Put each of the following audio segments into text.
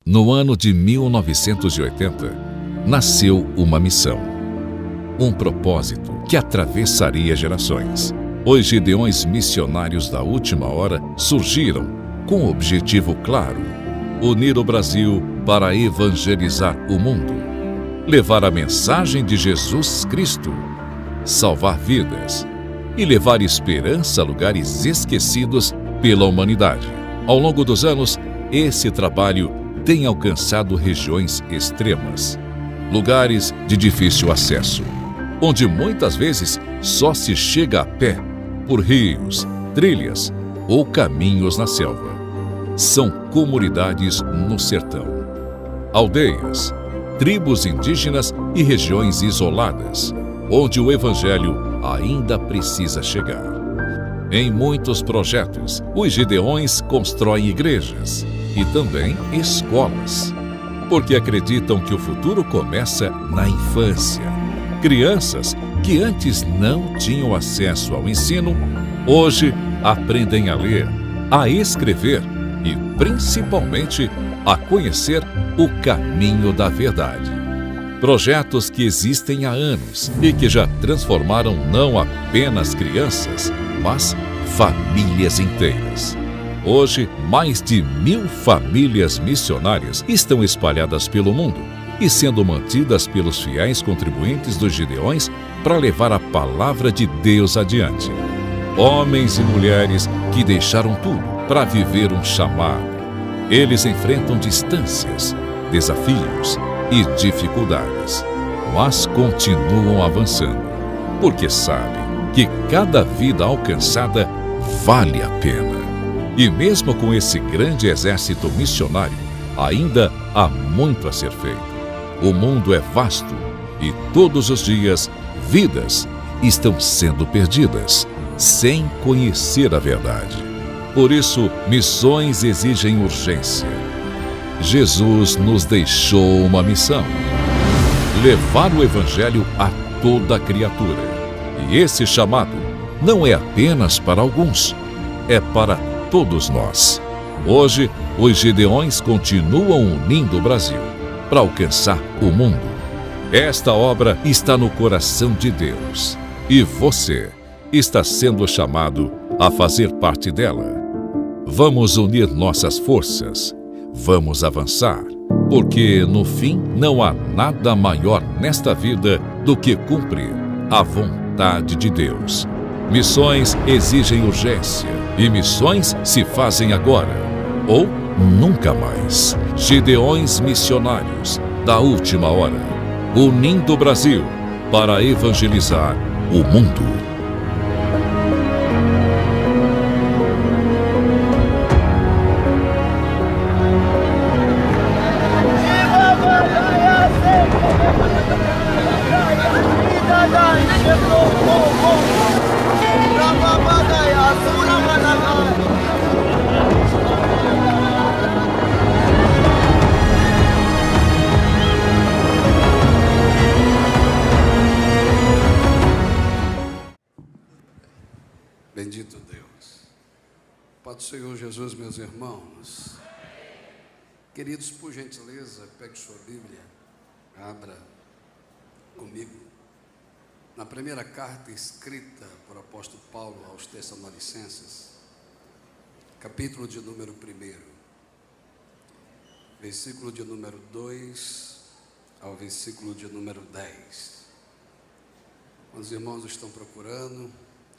No ano de 1980, nasceu uma missão, um propósito que atravessaria gerações. Os Gideões missionários da última hora surgiram com um objetivo claro: unir o Brasil para evangelizar o mundo, levar a mensagem de Jesus Cristo, salvar vidas e levar esperança a lugares esquecidos pela humanidade. Ao longo dos anos, esse trabalho tem alcançado regiões extremas, lugares de difícil acesso, onde muitas vezes só se chega a pé por rios, trilhas ou caminhos na selva. São comunidades no sertão, aldeias, tribos indígenas e regiões isoladas, onde o evangelho ainda precisa chegar. Em muitos projetos, os Gideões constroem igrejas e também escolas, porque acreditam que o futuro começa na infância. Crianças que antes não tinham acesso ao ensino, hoje aprendem a ler, a escrever e, principalmente, a conhecer o caminho da verdade. Projetos que existem há anos e que já transformaram não apenas crianças, mas famílias inteiras. Hoje, mais de 1000 famílias missionárias estão espalhadas pelo mundo e sendo mantidas pelos fiéis contribuintes dos Gideões para levar a palavra de Deus adiante. Homens e mulheres que deixaram tudo para viver um chamado. Eles enfrentam distâncias, desafios e dificuldades, mas continuam avançando, porque sabem que cada vida alcançada vale a pena. E mesmo com esse grande exército missionário, ainda há muito a ser feito. O mundo é vasto e todos os dias vidas estão sendo perdidas, sem conhecer a verdade. Por isso, missões exigem urgência. Jesus nos deixou uma missão: levar o evangelho a toda criatura. E esse chamado não é apenas para alguns, é para todos nós. Hoje, os Gideões continuam unindo o Brasil para alcançar o mundo. Esta obra está no coração de Deus e você está sendo chamado a fazer parte dela. Vamos unir nossas forças, vamos avançar, porque no fim não há nada maior nesta vida do que cumprir a vontade de Deus. Missões exigem urgência e missões se fazem agora ou nunca mais. Gideões missionários da última hora, unindo o Brasil para evangelizar o mundo. Bendito Deus. Pai do Senhor Jesus, meus irmãos. Queridos, por gentileza, pegue sua Bíblia, abra comigo na primeira carta escrita por apóstolo Paulo aos Tessalonicenses, capítulo de número 1, versículo de número 2 ao versículo de número 10. Quando os irmãos estão procurando,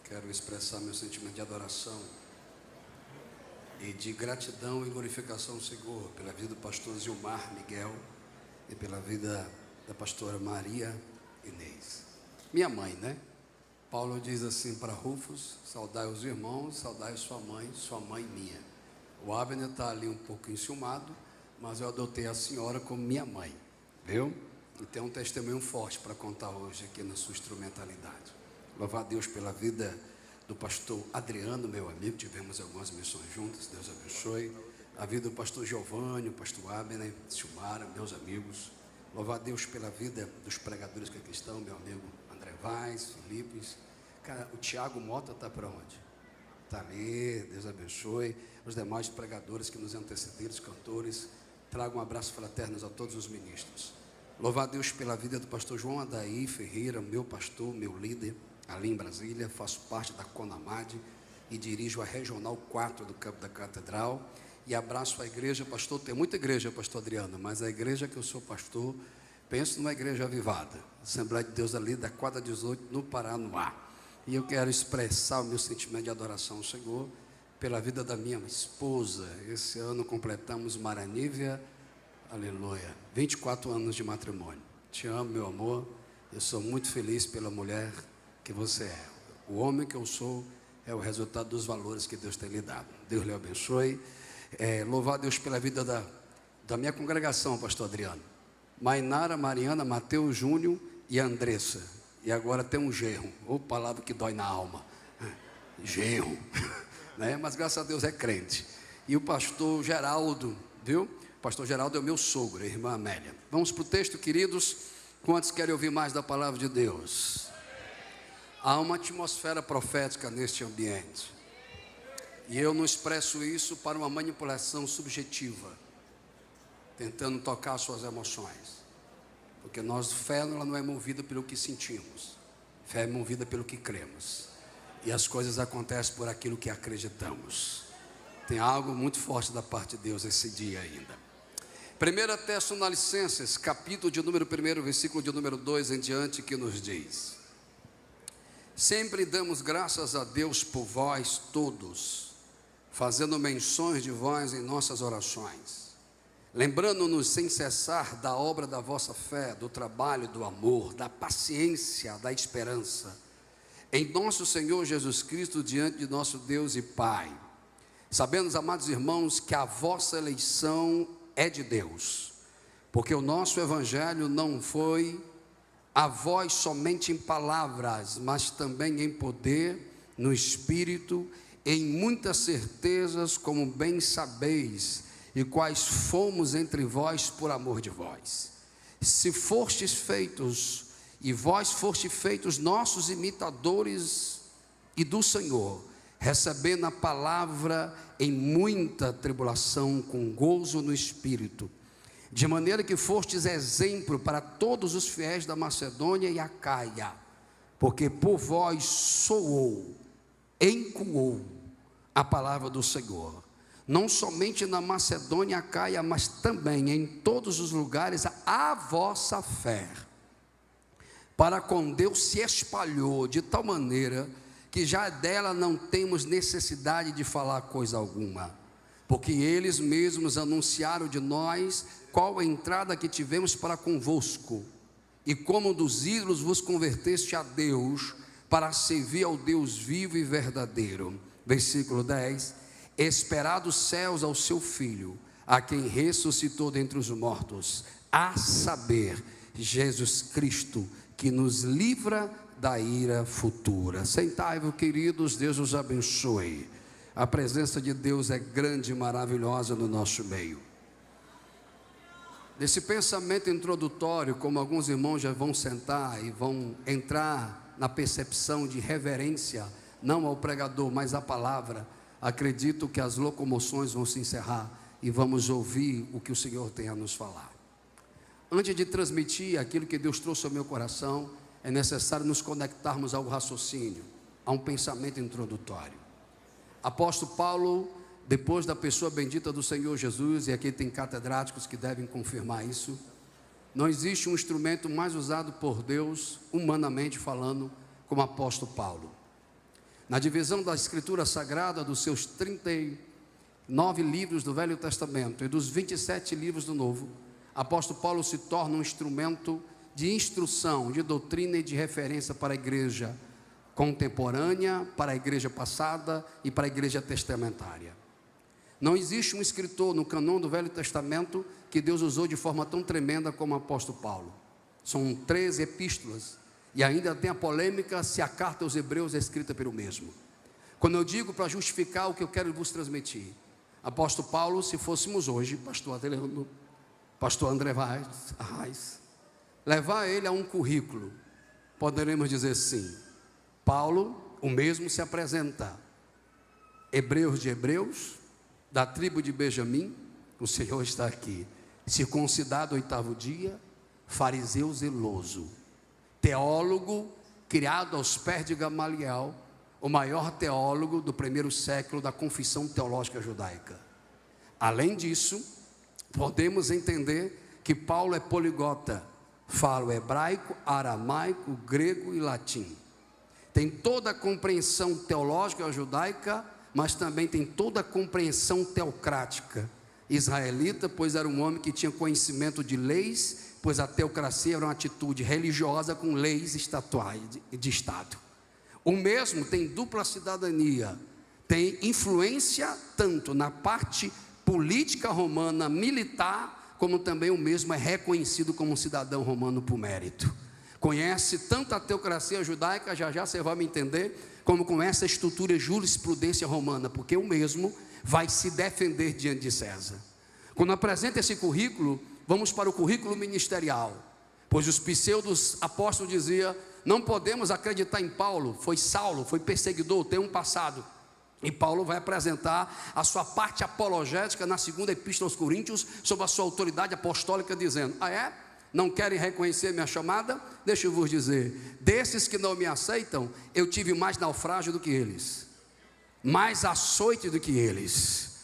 quero expressar meu sentimento de adoração e de gratidão e glorificação ao Senhor pela vida do pastor Gilmar Miguel e pela vida da pastora Maria Inês, minha mãe, né? Paulo diz assim para Rufus: saudai os irmãos, saudai sua mãe minha. O Abner está ali um pouco enciumado, mas eu adotei a senhora como minha mãe, viu? E tem um testemunho forte para contar hoje aqui na sua instrumentalidade. Louvar a Deus pela vida do pastor Adriano, meu amigo, tivemos algumas missões juntas, Deus abençoe. A vida do pastor Giovanni, o pastor Abner, Silmara, meus amigos. Louvar a Deus pela vida dos pregadores que aqui estão, meu amigo André Vaz, Filipes. Cara, o Tiago Mota está para onde? Está ali, Deus abençoe. Os demais pregadores que nos antecederam, os cantores, Trago um abraço fraterno a todos os ministros. Louvar a Deus pela vida do pastor João Adair Ferreira, meu pastor, meu líder, ali em Brasília. Faço parte da CONAMAD e dirijo a Regional 4 do Campo da Catedral. E abraço a igreja, pastor. Tem muita igreja, pastor Adriano, mas a igreja que eu sou pastor, penso numa igreja avivada, Assembleia de Deus ali da quadra 18, no Paranoá. E eu quero expressar o meu sentimento de adoração ao Senhor pela vida da minha esposa. Esse ano completamos Maranívia, aleluia, 24 anos de matrimônio. Te amo, meu amor. Eu sou muito feliz pela mulher que você é. O homem que eu sou é o resultado dos valores que Deus tem lhe dado. Deus lhe abençoe. Louvar a Deus pela vida da minha congregação, pastor Adriano. Mainara, Mariana, Mateus, Júnior e Andressa. E agora tem um genro. Ô, palavra que dói na alma. Genro. Né? Mas graças a Deus é crente. E o pastor Geraldo, viu? O pastor Geraldo é o meu sogro, a irmã Amélia. Vamos para o texto, queridos. Quantos querem ouvir mais da palavra de Deus? Há uma atmosfera profética neste ambiente. E eu não expresso isso para uma manipulação subjetiva, tentando tocar suas emoções. Porque fé ela não é movida pelo que sentimos. Fé é movida pelo que cremos. E as coisas acontecem por aquilo que acreditamos. Tem algo muito forte da parte de Deus esse dia ainda. 1 Tessalonicenses, capítulo de número 1, versículo de número 2 em diante, que nos diz: sempre damos graças a Deus por vós todos, fazendo menções de vós em nossas orações, lembrando-nos sem cessar da obra da vossa fé, do trabalho, do amor, da paciência, da esperança, em nosso Senhor Jesus Cristo, diante de nosso Deus e Pai. Sabemos, amados irmãos, que a vossa eleição é de Deus, porque o nosso evangelho não foi a vós somente em palavras, mas também em poder, no Espírito, em muitas certezas, como bem sabeis, e quais fomos entre vós por amor de vós. Se fostes feitos, e vós fostes feitos nossos imitadores e do Senhor, recebendo a palavra em muita tribulação, com gozo no Espírito, de maneira que fostes exemplo para todos os fiéis da Macedônia e Acaia, porque por vós soou, ecoou a palavra do Senhor, não somente na Macedônia e Acaia, mas também em todos os lugares a vossa fé para com Deus se espalhou de tal maneira que já dela não temos necessidade de falar coisa alguma, porque eles mesmos anunciaram de nós qual a entrada que tivemos para convosco, e como dos ídolos vos converteste a Deus, para servir ao Deus vivo e verdadeiro. Versículo 10: esperar dos céus ao seu Filho, a quem ressuscitou dentre os mortos, a saber, Jesus Cristo, que nos livra da ira futura. Sentai-vos, queridos, Deus os abençoe. A presença de Deus é grande e maravilhosa no nosso meio. Nesse pensamento introdutório, como alguns irmãos já vão sentar e vão entrar na percepção de reverência, não ao pregador, mas à palavra, acredito que as locomoções vão se encerrar e vamos ouvir o que o Senhor tem a nos falar. Antes de transmitir aquilo que Deus trouxe ao meu coração, é necessário nos conectarmos ao raciocínio, a um pensamento introdutório. Apóstolo Paulo, depois da pessoa bendita do Senhor Jesus, e aqui tem catedráticos que devem confirmar isso, não existe um instrumento mais usado por Deus, humanamente falando, como apóstolo Paulo. Na divisão da Escritura Sagrada, dos seus 39 livros do Velho Testamento e dos 27 livros do Novo, apóstolo Paulo se torna um instrumento de instrução, de doutrina e de referência para a igreja contemporânea, para a igreja passada e para a igreja testamentária. Não existe um escritor no cânon do Velho Testamento que Deus usou de forma tão tremenda como o apóstolo Paulo. São 13 epístolas, e ainda tem a polêmica se a carta aos Hebreus é escrita pelo mesmo. Quando eu digo para justificar o que eu quero vos transmitir, apóstolo Paulo, se fôssemos hoje, pastor Adriano, pastor André Vaz, levar ele a um currículo, poderemos dizer sim, Paulo, o mesmo se apresenta, Hebreus de Hebreus, da tribo de Benjamim, o Senhor está aqui, circuncidado 8º dia, fariseu zeloso, teólogo criado aos pés de Gamaliel, o maior teólogo do primeiro século da confissão teológica judaica. Além disso, podemos entender que Paulo é poliglota, fala hebraico, aramaico, grego e latim. Tem toda a compreensão teológica judaica, mas também tem toda a compreensão teocrática israelita, pois era um homem que tinha conhecimento de leis, pois a teocracia era uma atitude religiosa com leis estatuais de Estado. O mesmo tem dupla cidadania, tem influência tanto na parte política romana, militar, como também o mesmo é reconhecido como cidadão romano por mérito. Conhece tanto a teocracia judaica, já você vai me entender, como conhece a estrutura jurisprudência romana, porque o mesmo vai se defender diante de César. Quando apresenta esse currículo, vamos para o currículo ministerial, pois os pseudos apóstolos diziam: não podemos acreditar em Paulo, foi Saulo, foi perseguidor, tem um passado. E Paulo vai apresentar a sua parte apologética na segunda epístola aos Coríntios, sob a sua autoridade apostólica, dizendo: não querem reconhecer minha chamada? Deixa eu vos dizer, desses que não me aceitam, eu tive mais naufrágio do que eles, mais açoite do que eles.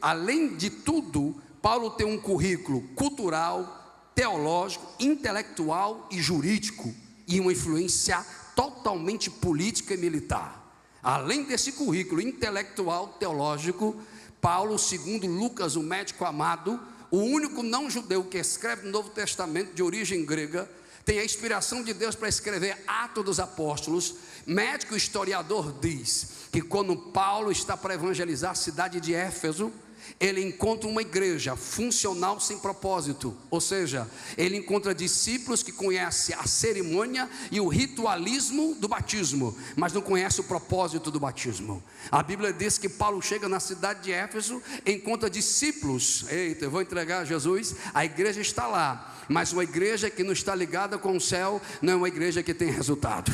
Além de tudo, Paulo tem um currículo cultural, teológico, intelectual e jurídico, e uma influência totalmente política e militar. Além desse currículo intelectual, teológico, Paulo, segundo Lucas, o médico amado, o único não judeu que escreve no Novo Testamento de origem grega, tem a inspiração de Deus para escrever Atos dos Apóstolos. Médico historiador diz que quando Paulo está para evangelizar a cidade de Éfeso, ele encontra uma igreja funcional sem propósito, ou seja, ele encontra discípulos que conhecem a cerimônia e o ritualismo do batismo, mas não conhecem o propósito do batismo. A Bíblia diz que Paulo chega na cidade de Éfeso, encontra discípulos. Eita, eu vou entregar a Jesus, a igreja está lá, mas uma igreja que não está ligada com o céu, não é uma igreja que tem resultado.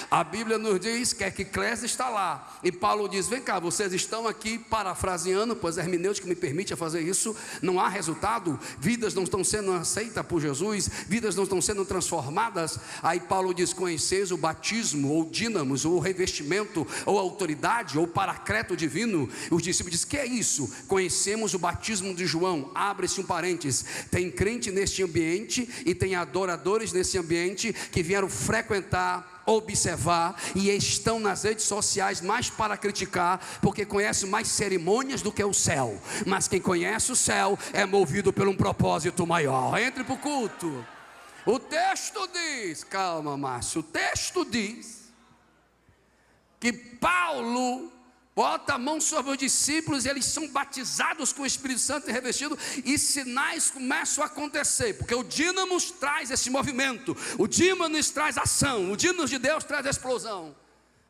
A Bíblia nos diz que a eclésia está lá, e Paulo diz: vem cá, vocês estão aqui, parafraseando, pois a hermenêutica me permite fazer isso, não há resultado, vidas não estão sendo aceitas por Jesus, vidas não estão sendo transformadas. Aí Paulo diz: conheceis o batismo, ou dínamos, ou revestimento, ou autoridade, ou paracleto divino? Os discípulos dizem: que é isso? Conhecemos o batismo de João. Abre-se um parênteses, tem crente neste ambiente, e tem adoradores nesse ambiente, que vieram frequentar, observar, e estão nas redes sociais mais para criticar, porque conhece mais cerimônias do que o céu. Mas quem conhece o céu é movido por um propósito maior. Entre para o culto. O texto diz, calma Márcio, o texto diz que Paulo bota a mão sobre os discípulos, eles são batizados com o Espírito Santo e revestidos, e sinais começam a acontecer, porque o dínamos traz esse movimento, o dínamos traz ação, o dínamos de Deus traz explosão.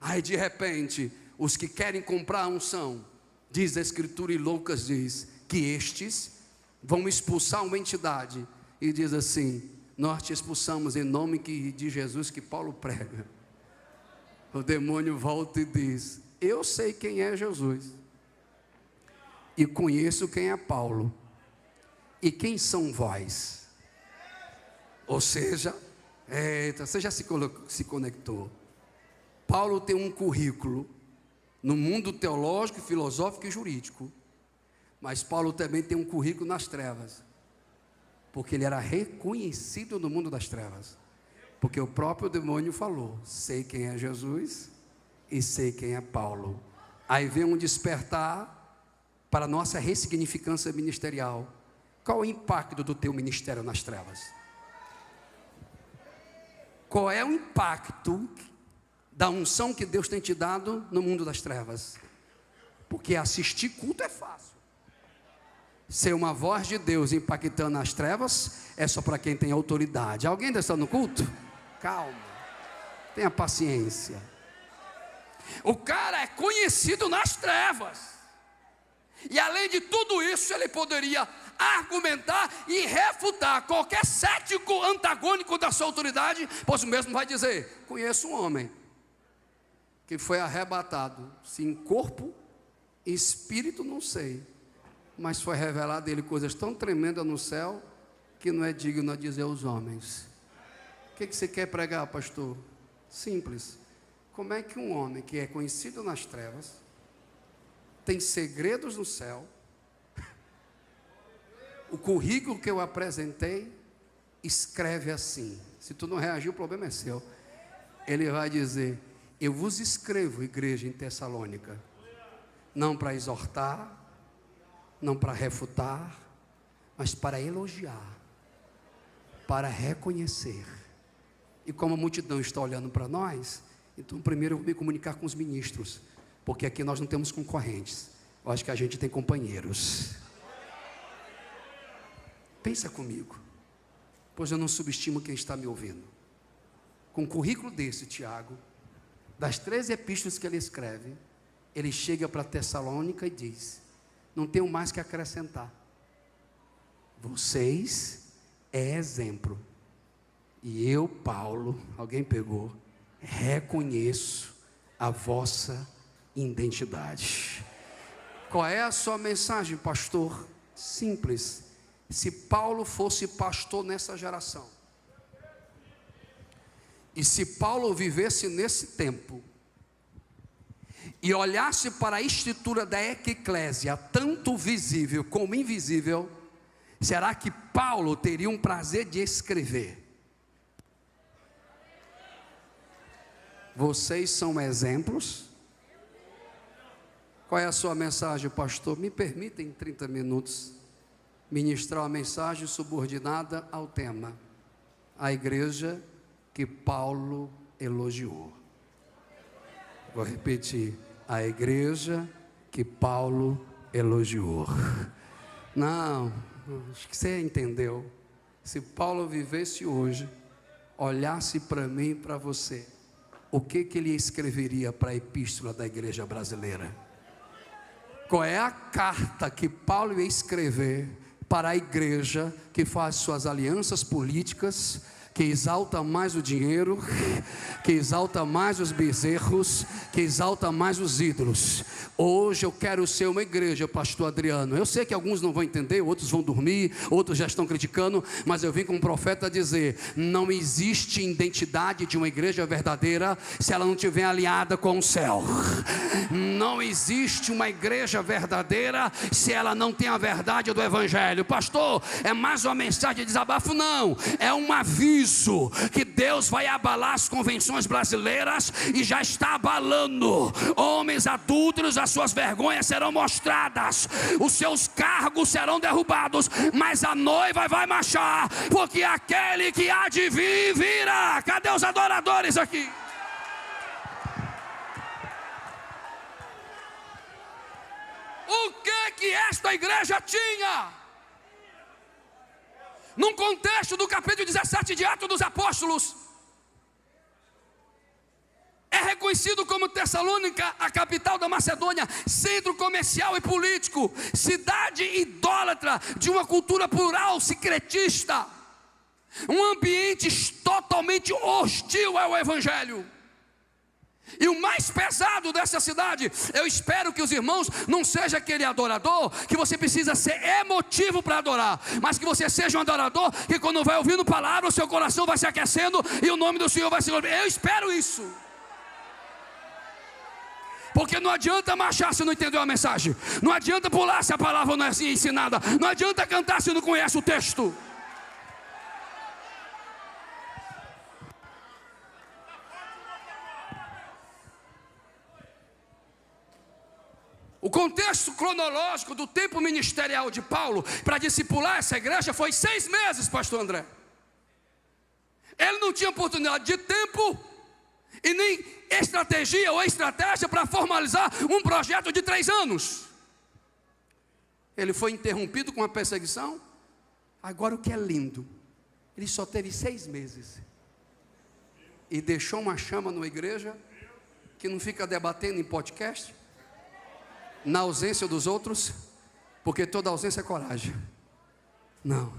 Aí de repente, os que querem comprar a unção, diz a Escritura, e Lucas diz, que estes vão expulsar uma entidade, e diz assim: nós te expulsamos em nome de Jesus que Paulo prega. O demônio volta e diz: eu sei quem é Jesus, e conheço quem é Paulo, e quem são vós? Ou seja, você já se conectou. Paulo tem um currículo no mundo teológico, filosófico e jurídico, mas Paulo também tem um currículo nas trevas, porque ele era reconhecido no mundo das trevas, porque o próprio demônio falou: sei quem é Jesus e sei quem é Paulo. Aí vem um despertar para a nossa ressignificância ministerial. Qual é o impacto do teu ministério nas trevas? Qual é o impacto da unção que Deus tem te dado no mundo das trevas? Porque assistir culto é fácil, ser uma voz de Deus impactando as trevas é só para quem tem autoridade. Alguém ainda está no culto? Calma, tenha paciência. O cara é conhecido nas trevas, e além de tudo isso, ele poderia argumentar e refutar qualquer cético antagônico da sua autoridade, pois o mesmo vai dizer: conheço um homem que foi arrebatado, se em corpo e espírito não sei, mas foi revelado a ele coisas tão tremendas no céu, que não é digno a dizer aos homens. O que você quer pregar, pastor? Simples. Como é que um homem que é conhecido nas trevas, tem segredos no céu, o currículo que eu apresentei, escreve assim? Se tu não reagir, o problema é seu. Ele vai dizer: eu vos escrevo, igreja em Tessalônica, não para exortar, não para refutar, mas para elogiar, para reconhecer. E como a multidão está olhando para nós, então primeiro eu vou me comunicar com os ministros, porque aqui nós não temos concorrentes, eu acho que a gente tem companheiros. Pensa comigo, pois eu não subestimo quem está me ouvindo. Com um currículo desse, Tiago, das 13 epístolas que ele escreve, ele chega para Tessalônica e diz: não tenho mais que acrescentar, vocês é exemplo, e eu, Paulo, alguém pegou, reconheço a vossa identidade. Qual é a sua mensagem, pastor? Simples. Se Paulo fosse pastor nessa geração, e se Paulo vivesse nesse tempo, e olhasse para a estrutura da eclésia, tanto visível como invisível, será que Paulo teria um prazer de escrever: vocês são exemplos? Qual é a sua mensagem, pastor? Me permita em 30 minutos ministrar uma mensagem subordinada ao tema: a igreja que Paulo elogiou. Vou repetir: a igreja que Paulo elogiou. Não, acho que você entendeu. Se Paulo vivesse hoje, olhasse para mim e para você, o que ele escreveria para a epístola da igreja brasileira? Qual é a carta que Paulo ia escrever para a igreja que faz suas alianças políticas, que exalta mais o dinheiro, que exalta mais os bezerros, que exalta mais os ídolos? Hoje eu quero ser uma igreja, pastor Adriano. Eu sei que alguns não vão entender, outros vão dormir, outros já estão criticando, mas eu vim como profeta dizer: não existe identidade de uma igreja verdadeira se ela não estiver alinhada com o céu. Não existe uma igreja verdadeira se ela não tem a verdade do evangelho. Pastor, é mais uma mensagem de desabafo? Não, é um aviso que Deus vai abalar as convenções brasileiras, e já está abalando. Homens adúlteros, as suas vergonhas serão mostradas, os seus cargos serão derrubados, mas a noiva vai marchar, porque aquele que há de vir, virá. Cadê os adoradores aqui? O que esta igreja tinha? Num contexto do capítulo 17 de Atos dos Apóstolos, é reconhecido como Tessalônica, a capital da Macedônia, centro comercial e político, cidade idólatra de uma cultura plural secretista, um ambiente totalmente hostil ao evangelho. E o mais pesado dessa cidade, eu espero que os irmãos não seja aquele adorador que você precisa ser emotivo para adorar, mas que você seja um adorador que quando vai ouvindo palavra, o seu coração vai se aquecendo e o nome do Senhor vai se glorificar. Eu espero isso, porque não adianta marchar se não entendeu a mensagem, não adianta pular se a palavra não é assim ensinada, não adianta cantar se não conhece o texto. O contexto cronológico do tempo ministerial de Paulo para discipular essa igreja foi 6 meses, pastor André. Ele não tinha oportunidade de tempo e nem estratégia ou estratégia para formalizar um projeto de 3 anos. Ele foi interrompido com a perseguição. Agora o que é lindo, ele só teve 6 meses e deixou uma chama numa igreja que não fica debatendo em podcast, na ausência dos outros, porque toda ausência é coragem. Não,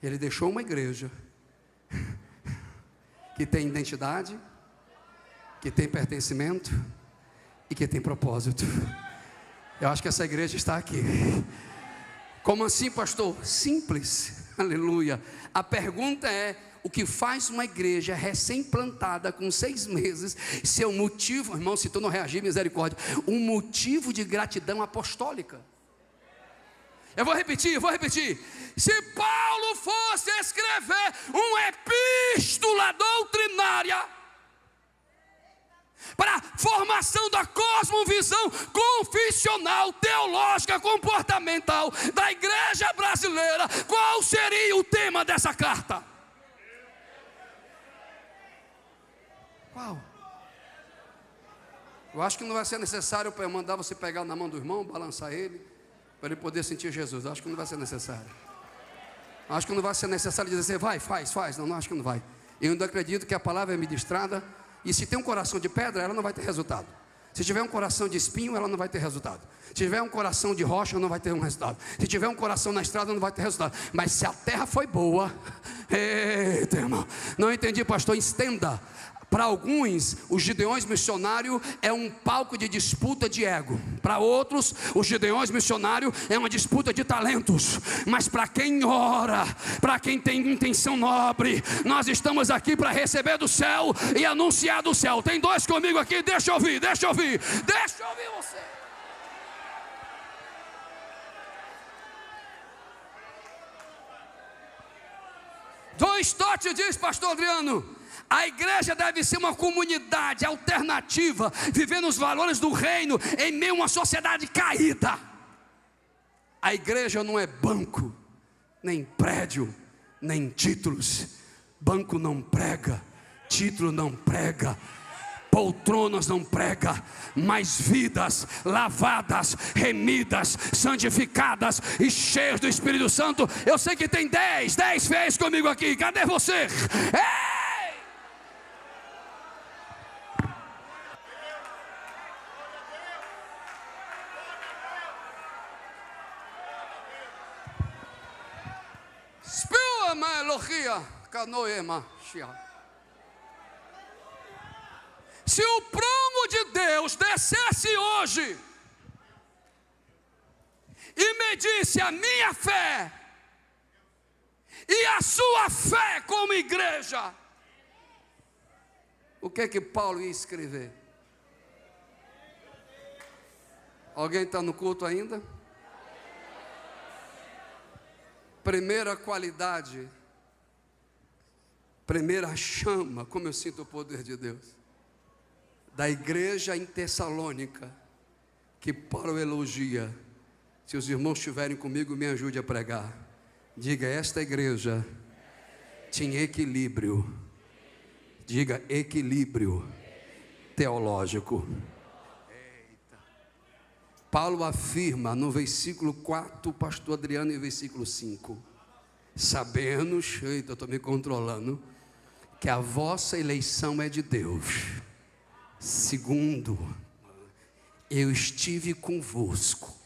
ele deixou uma igreja que tem identidade, que tem pertencimento e que tem propósito. Eu acho que essa igreja está aqui. Como assim, pastor? Simples, aleluia. A pergunta é: o que faz uma igreja recém-plantada com 6 meses ser um motivo, irmão, se tu não reagir, misericórdia, um motivo de gratidão apostólica? Eu vou repetir. Se Paulo fosse escrever uma epístola doutrinária para a formação da cosmovisão confessional, teológica, comportamental da igreja brasileira, qual seria o tema dessa carta? Qual? Eu acho que não vai ser necessário para eu mandar você pegar na mão do irmão, balançar ele, para ele poder sentir Jesus. Eu acho que não vai ser necessário. Acho que não vai ser necessário dizer, vai, faz. Não, acho que não vai. Eu ainda acredito que a palavra é ministrada, e se tem um coração de pedra, ela não vai ter resultado. Se tiver um coração de espinho, ela não vai ter resultado. Se tiver um coração de rocha, não vai ter um resultado. Se tiver um coração na estrada, não vai ter resultado. Mas se a terra foi boa, eita, irmão, não entendi, pastor, estenda. Para alguns, os Gideões missionários é um palco de disputa de ego. Para outros, os Gideões missionários é uma disputa de talentos. Mas para quem ora, para quem tem intenção nobre, nós estamos aqui para receber do céu e anunciar do céu. Tem 2 comigo aqui, deixa eu ouvir você. John Stott diz, pastor Adriano, a igreja deve ser uma comunidade alternativa, vivendo os valores do reino em meio a uma sociedade caída. A igreja não é banco, nem prédio, nem títulos. Banco não prega, título não prega, poltronas não prega, mas vidas lavadas, remidas, santificadas e cheias do Espírito Santo. Eu sei que tem 10 fez comigo aqui, cadê você? Ei! Se o prumo de Deus descesse hoje e medisse a minha fé e a sua fé como igreja, o que Paulo ia escrever? Alguém está no culto ainda? Primeira qualidade, primeira chama, como eu sinto o poder de Deus, da igreja em Tessalônica, que Paulo elogia. Se os irmãos estiverem comigo, me ajude a pregar. Diga, esta igreja tinha equilíbrio. Diga, equilíbrio teológico. Paulo afirma no versículo 4, pastor Adriano, e versículo 5: sabemos, eita, eu estou me controlando, que a vossa eleição é de Deus. Segundo, eu estive convosco,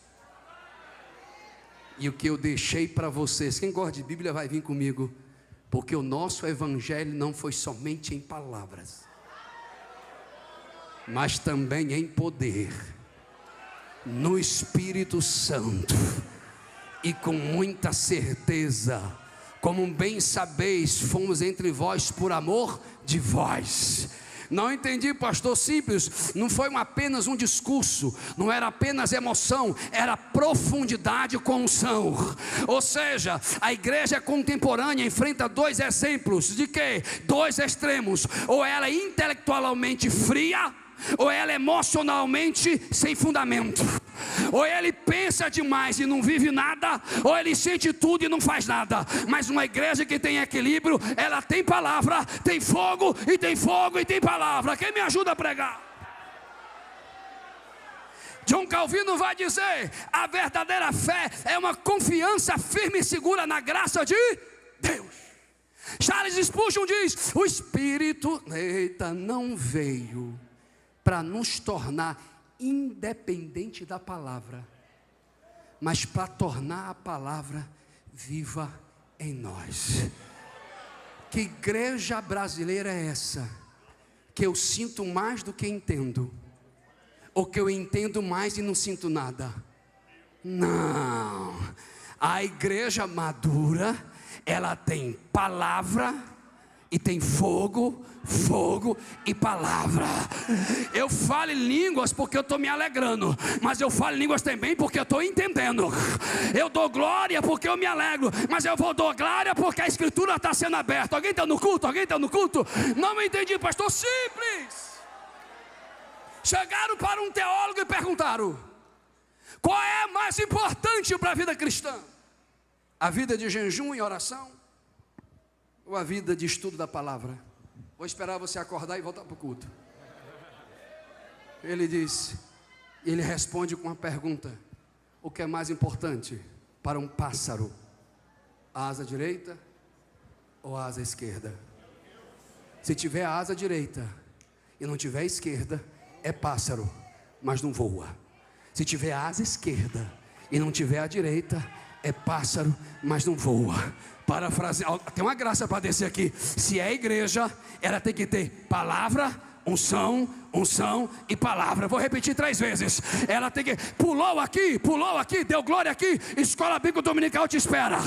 e o que eu deixei para vocês, quem gosta de Bíblia vai vir comigo, porque o nosso evangelho não foi somente em palavras, mas também em poder, no Espírito Santo, e com muita certeza, como bem sabeis, fomos entre vós por amor de vós. Não entendi, pastor, simples, não foi apenas um discurso, não era apenas emoção, era profundidade com unção. Ou seja, a igreja contemporânea enfrenta 2 exemplos, de quê? 2 extremos, ou ela é intelectualmente fria, ou ela é emocionalmente sem fundamento. Ou ele pensa demais e não vive nada, ou ele sente tudo e não faz nada. Mas uma igreja que tem equilíbrio, ela tem palavra, tem fogo e tem palavra. Quem me ajuda a pregar? John Calvino vai dizer: a verdadeira fé é uma confiança firme e segura na graça de Deus. Charles Spurgeon diz: o Espírito, não veio para nos tornar independente da palavra, mas para tornar a palavra viva em nós. Que igreja brasileira é essa? Que eu sinto mais do que entendo, ou que eu entendo mais e não sinto nada? Não. A igreja madura, ela tem palavra e tem fogo, fogo e palavra. Eu falo em línguas porque eu estou me alegrando, mas eu falo em línguas também porque eu estou entendendo. Eu dou glória porque eu me alegro, mas eu vou dar glória porque a escritura está sendo aberta. Alguém está no culto? Alguém está no culto? Não me entendi, pastor. Simples. Chegaram para um teólogo e perguntaram: qual é mais importante para a vida cristã? A vida de jejum e oração ou a vida de estudo da palavra? Vou esperar você acordar e voltar para o culto. Ele responde com uma pergunta: o que é mais importante para um pássaro? A asa direita ou a asa esquerda? Se tiver a asa direita e não tiver a esquerda, é pássaro, mas não voa. Se tiver a asa esquerda e não tiver a direita, é pássaro, mas não voa. Parafrasear, tem uma graça para descer aqui. Se é igreja, ela tem que ter palavra, unção, unção e palavra. Vou repetir 3 vezes. Ela tem que, pulou aqui, deu glória aqui, escola bíblica dominical te espera.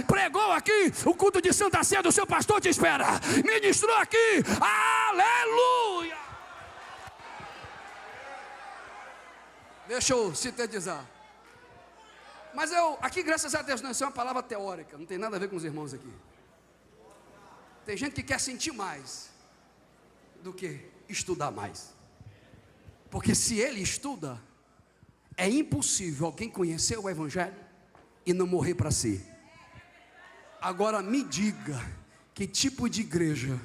Pregou aqui, o culto de Santa Ceia do seu pastor te espera. Ministrou aqui, aleluia. Deixa eu sintetizar. Mas aqui, graças a Deus, não, isso é uma palavra teórica, não tem nada a ver com os irmãos aqui. Tem gente que quer sentir mais do que estudar mais. Porque se ele estuda, é impossível alguém conhecer o Evangelho e não morrer para si. Agora me diga, que tipo de igreja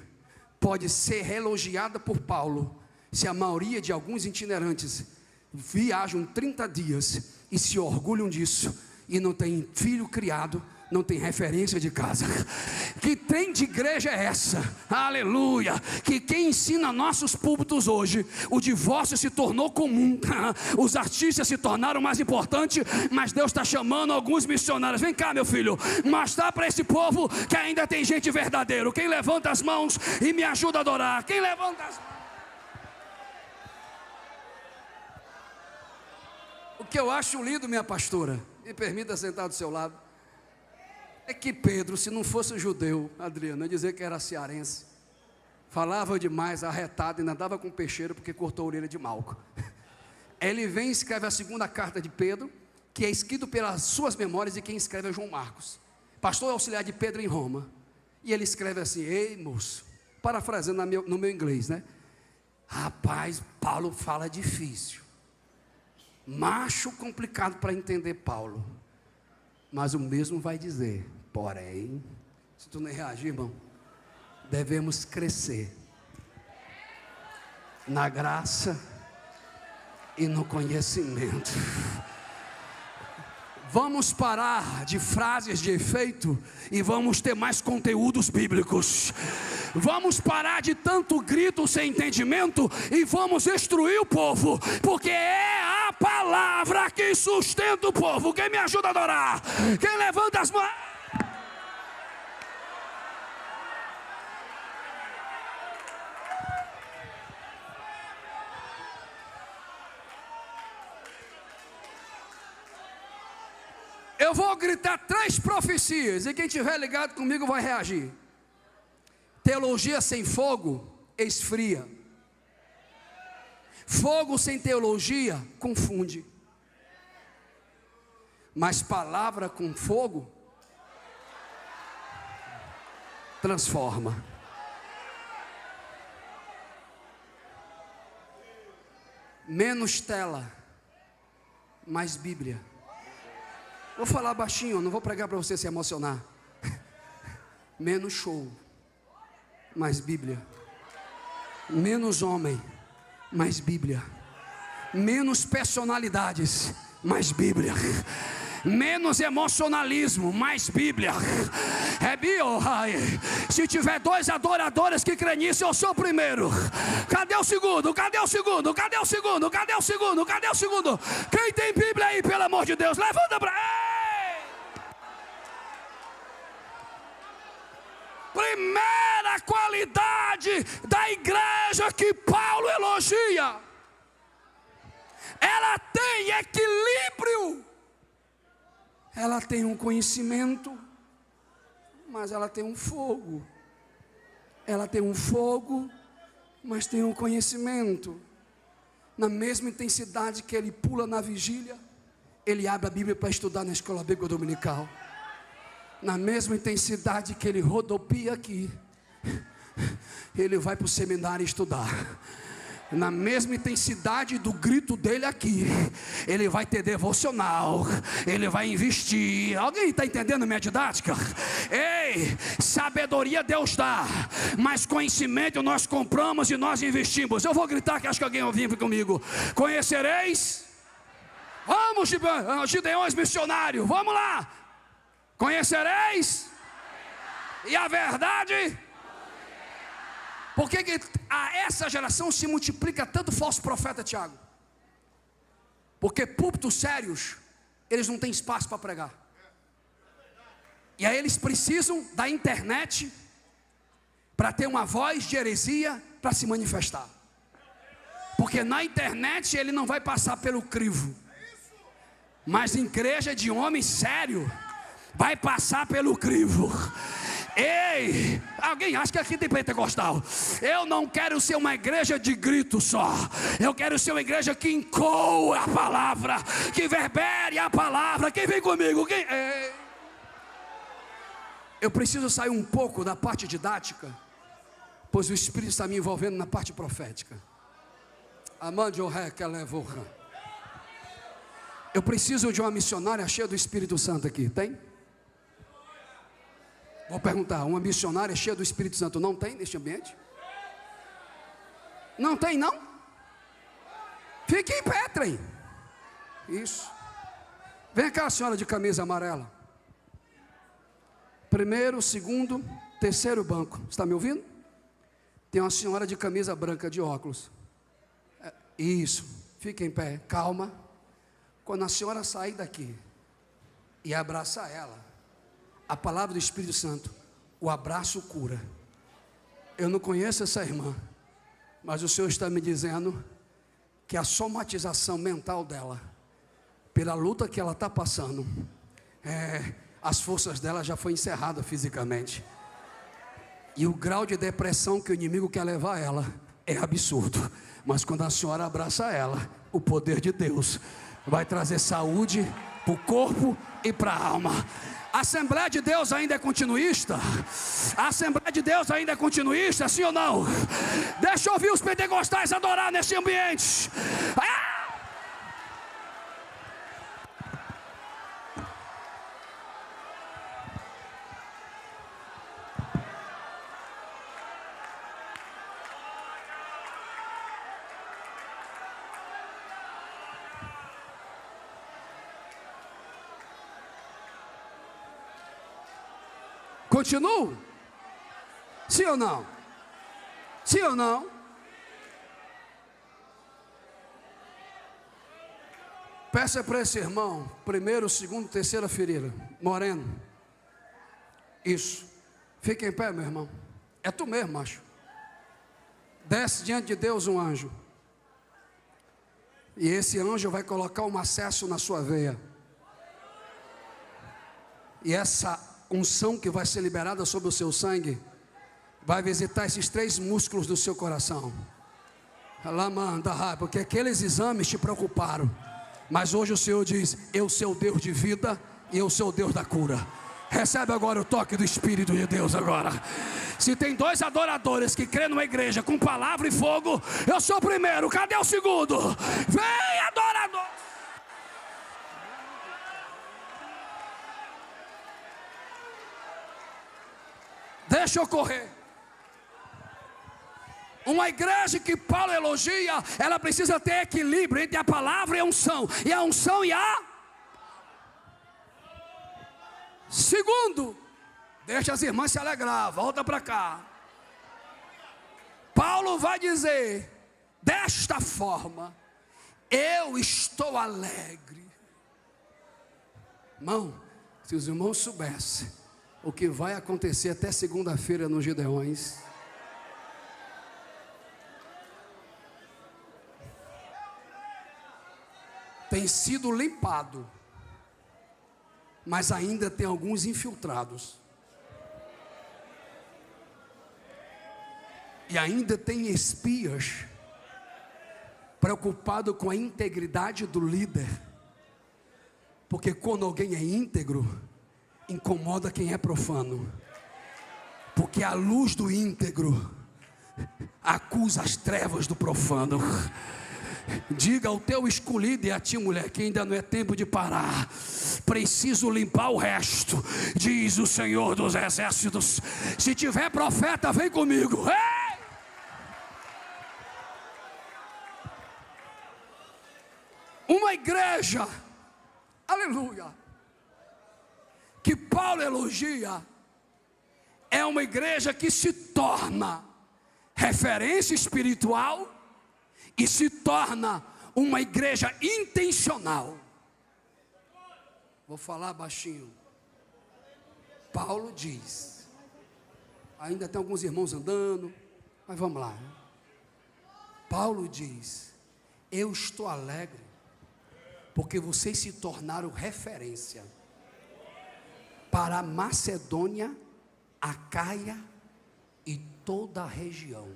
pode ser elogiada por Paulo, se a maioria de alguns itinerantes viajam 30 dias e se orgulham disso, e não tem filho criado, não tem referência de casa? Que trem de igreja é essa? Aleluia! Que quem ensina nossos púlpitos hoje, o divórcio se tornou comum, os artistas se tornaram mais importantes, mas Deus está chamando alguns missionários. Vem cá, meu filho, mostrar para esse povo que ainda tem gente verdadeira. Quem levanta as mãos e me ajuda a adorar? Quem levanta as mãos? O que eu acho lindo, minha pastora, me permita sentar do seu lado, é que Pedro, se não fosse judeu, Adriano, ia dizer que era cearense, falava demais, arretado, e nadava com peixeiro porque cortou a orelha de Malco. Ele vem e escreve a 2ª carta de Pedro, que é escrito pelas suas memórias, e quem escreve é João Marcos, pastor auxiliar de Pedro em Roma. E ele escreve assim: ei moço, parafraseando no meu inglês, né? Rapaz, Paulo fala difícil, macho complicado para entender Paulo, mas o mesmo vai dizer, porém, se tu não reagir, irmão, devemos crescer na graça e no conhecimento. Vamos parar de frases de efeito e vamos ter mais conteúdos bíblicos. Vamos parar de tanto grito sem entendimento e vamos instruir o povo, porque é a palavra que sustenta o povo. Quem me ajuda a adorar? Quem levanta as mãos? Eu vou gritar 3 profecias e quem estiver ligado comigo vai reagir. Teologia sem fogo esfria. Fogo sem teologia confunde. Mas palavra com fogo transforma. Menos tela, mais Bíblia. Vou falar baixinho, não vou pregar para você se emocionar. Menos show, mais Bíblia. Menos homem, mais Bíblia. Menos personalidades, mais Bíblia. Menos emocionalismo, mais Bíblia. É se tiver 2 adoradores que creem nisso, eu sou o primeiro. Cadê o segundo? Cadê o segundo? Cadê o segundo? Cadê o segundo? Cadê o segundo? Quem tem Bíblia aí, pelo amor de Deus, levanta para... Primeira qualidade da igreja que Paulo elogia: ela tem equilíbrio ela tem um conhecimento, mas ela tem um fogo. Ela tem um fogo, mas tem um conhecimento. Na mesma intensidade que ele pula na vigília, ele abre a Bíblia para estudar na escola bíblica dominical. Na mesma intensidade que ele rodopia aqui, ele vai para o seminário estudar. Na mesma intensidade do grito dele aqui, ele vai ter devocional, ele vai investir. Alguém está entendendo minha didática? Ei, sabedoria Deus dá, mas conhecimento nós compramos e nós investimos. Eu vou gritar que acho que alguém ouviu comigo. Conhecereis? Vamos, Gideões missionário, vamos lá. Conhecereis? E a verdade? Por que a essa geração se multiplica tanto falso profeta, Tiago? Porque púlpitos sérios, eles não têm espaço para pregar. E aí eles precisam da internet para ter uma voz de heresia para se manifestar. Porque na internet ele não vai passar pelo crivo, mas em igreja de homem sério vai passar pelo crivo. Ei, alguém acha que aqui tem pentecostal? Eu não quero ser uma igreja de grito só. Eu quero ser uma igreja que encoa a palavra, que verbere a palavra. Quem vem comigo? Eu preciso sair um pouco da parte didática, pois o Espírito está me envolvendo na parte profética. Eu preciso de uma missionária cheia do Espírito Santo aqui, tem? Vou perguntar, uma missionária cheia do Espírito Santo não tem neste ambiente? Não tem, não? Fique em pé, trem. Isso. Vem cá, senhora de camisa amarela. Primeiro, segundo, terceiro banco. Está me ouvindo? Tem uma senhora de camisa branca, de óculos. Isso. Fique em pé, calma. Quando a senhora sair daqui e abraçar ela, a palavra do Espírito Santo, o abraço cura. Eu não conheço essa irmã, mas o Senhor está me dizendo que a somatização mental dela, pela luta que ela está passando, as forças dela já foi encerrada fisicamente. E o grau de depressão que o inimigo quer levar ela é absurdo. Mas quando a senhora abraça ela, o poder de Deus vai trazer saúde para o corpo e para a alma. A Assembleia de Deus ainda é continuista? A Assembleia de Deus ainda é continuista, sim ou não? Deixa eu ouvir os pentecostais adorar nesse ambiente. Continuo? Sim ou não? Sim ou não? Peça para esse irmão, primeiro, segundo, terceira fileira, moreno. Isso. Fica em pé, meu irmão. É tu mesmo, macho. Desce diante de Deus um anjo. E esse anjo vai colocar um acesso na sua veia. E essa unção que vai ser liberada sobre o seu sangue vai visitar esses 3 músculos do seu coração. Porque aqueles exames te preocuparam, mas hoje o Senhor diz: eu sou o Deus de vida e eu sou o Deus da cura. Recebe agora o toque do Espírito de Deus agora. Se tem 2 adoradores que crêem numa igreja com palavra e fogo, eu sou o primeiro. Cadê o segundo? Vem, adorador. Deixa eu correr. Uma igreja que Paulo elogia, ela precisa ter equilíbrio entre a palavra e a unção. E a unção e a... Segundo, deixa as irmãs se alegrar, volta para cá. Paulo vai dizer, desta forma, eu estou alegre. Irmão, se os irmãos soubessem o que vai acontecer até segunda-feira nos Gideões. Tem sido limpado mas ainda tem alguns infiltrados. E ainda tem espias preocupados com a integridade do líder. Porque quando alguém é íntegro, incomoda quem é profano. Porque a luz do íntegro acusa as trevas do profano. Diga ao teu escolhido e a ti, mulher, que ainda não é tempo de parar. Preciso limpar o resto, diz o Senhor dos Exércitos. Se tiver profeta, vem comigo. Ei! Uma igreja, aleluia, que Paulo elogia, é uma igreja que se torna referência espiritual e se torna uma igreja intencional. Vou falar baixinho. Paulo diz, ainda tem alguns irmãos andando, mas vamos lá. Paulo diz, eu estou alegre, porque vocês se tornaram referência para a Macedônia, Acaia e toda a região.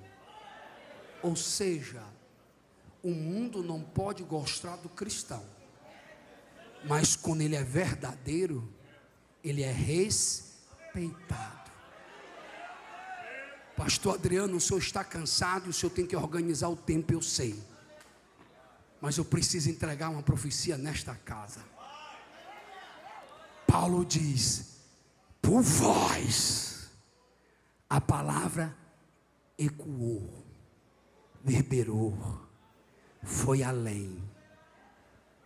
Ou seja, o mundo não pode gostar do cristão, mas quando ele é verdadeiro, ele é respeitado. Pastor Adriano, o senhor está cansado e o senhor tem que organizar o tempo, eu sei. Mas eu preciso entregar uma profecia nesta casa. Paulo diz, por vós, a palavra ecoou, reverberou, foi além.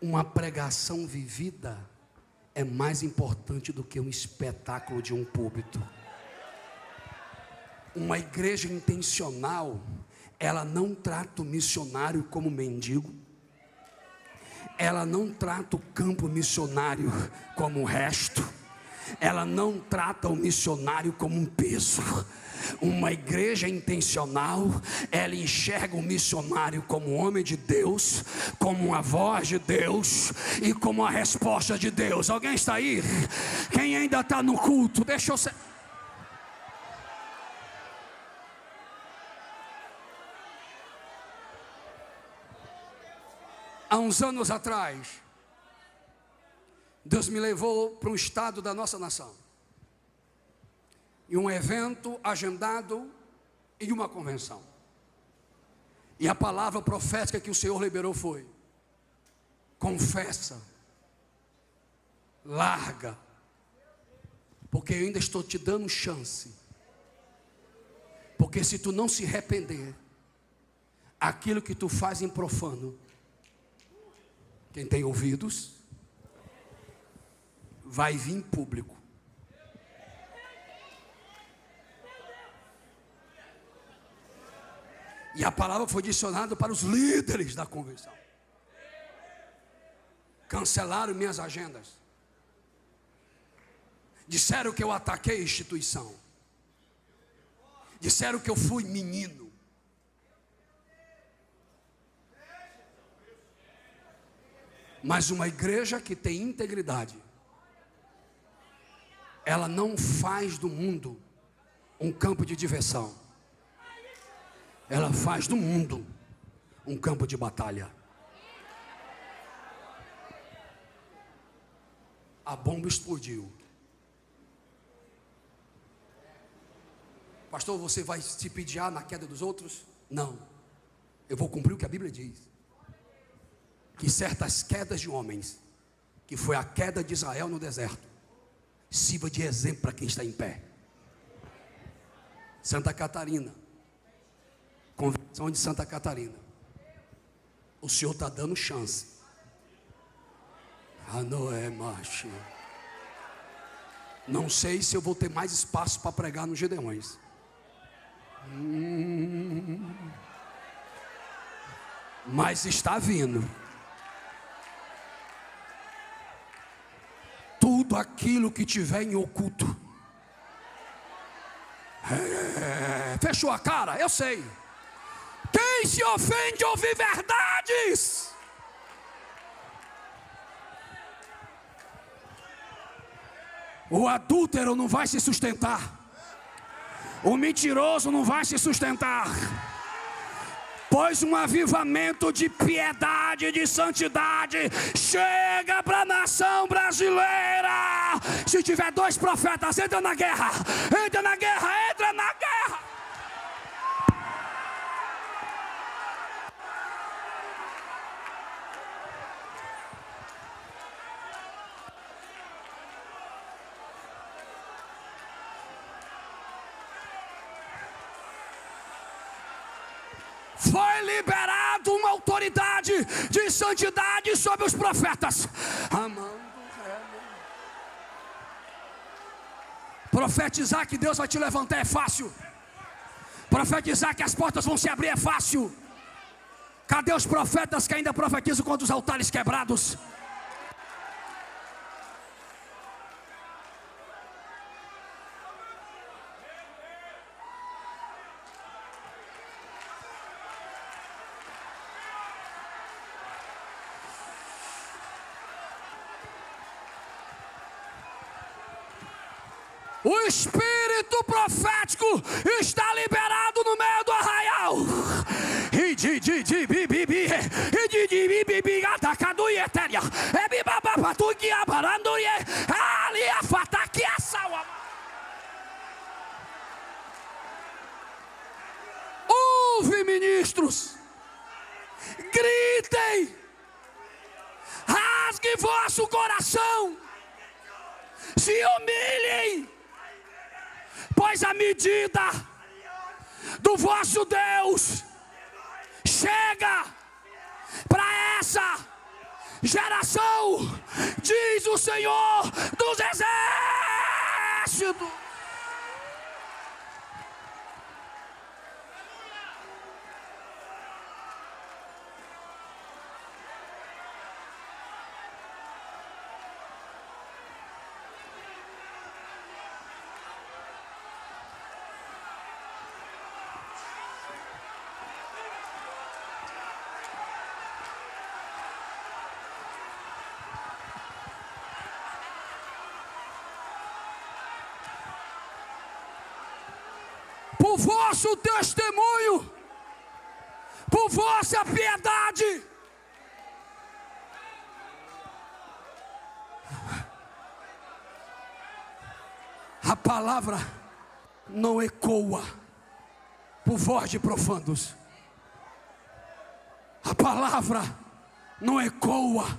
Uma pregação vivida é mais importante do que um espetáculo de um púlpito. Uma igreja intencional, ela não trata o missionário como mendigo. Ela não trata o campo missionário como o resto. Ela não trata o missionário como um peso. Uma igreja intencional, ela enxerga o missionário como um homem de Deus, como uma voz de Deus e como a resposta de Deus. Alguém está aí? Quem ainda está no culto, deixa eu ser... Há uns anos atrás, Deus me levou para um estado da nossa nação, e um evento agendado e uma convenção. E a palavra profética que o Senhor liberou foi: confessa, larga, porque eu ainda estou te dando chance. Porque se tu não se arrepender, aquilo que tu faz em profano, quem tem ouvidos, vai vir em público. E a palavra foi direcionada para os líderes da convenção. Cancelaram minhas agendas. Disseram que eu ataquei a instituição. Disseram que eu fui menino. Mas uma igreja que tem integridade, ela não faz do mundo um campo de diversão. Ela faz do mundo um campo de batalha. A bomba explodiu. Pastor, você vai se pediar na queda dos outros? Não. Eu vou cumprir o que a Bíblia diz. Que certas quedas de homens, que foi a queda de Israel no deserto, sirva de exemplo para quem está em pé. Santa Catarina, convenção de Santa Catarina, o Senhor está dando chance. Ah, não é, macho. Não sei se eu vou ter mais espaço para pregar nos Gedeões. Mas está vindo. Tudo aquilo que tiver em oculto. Fechou a cara? Eu sei. Quem se ofende ouvir verdades? O adúltero não vai se sustentar. O mentiroso não vai se sustentar. Pois um avivamento de piedade, de santidade, chega para a nação brasileira. Se tiver 2 profetas, entra na guerra, entra na guerra, entra na guerra. Foi liberado uma autoridade de santidade sobre os profetas. Profetizar que Deus vai te levantar é fácil. Profetizar que as portas vão se abrir é fácil. Cadê os profetas que ainda profetizam contra os altares quebrados? O espírito profético está liberado no meio do arraial. Ouve, ministros, gritem, rasguem vosso coração, se humilhem, pois a medida do vosso Deus chega para essa geração, diz o Senhor dos Exércitos. Por vosso testemunho, por vossa piedade, a palavra não ecoa por voz de profanos. A palavra não ecoa.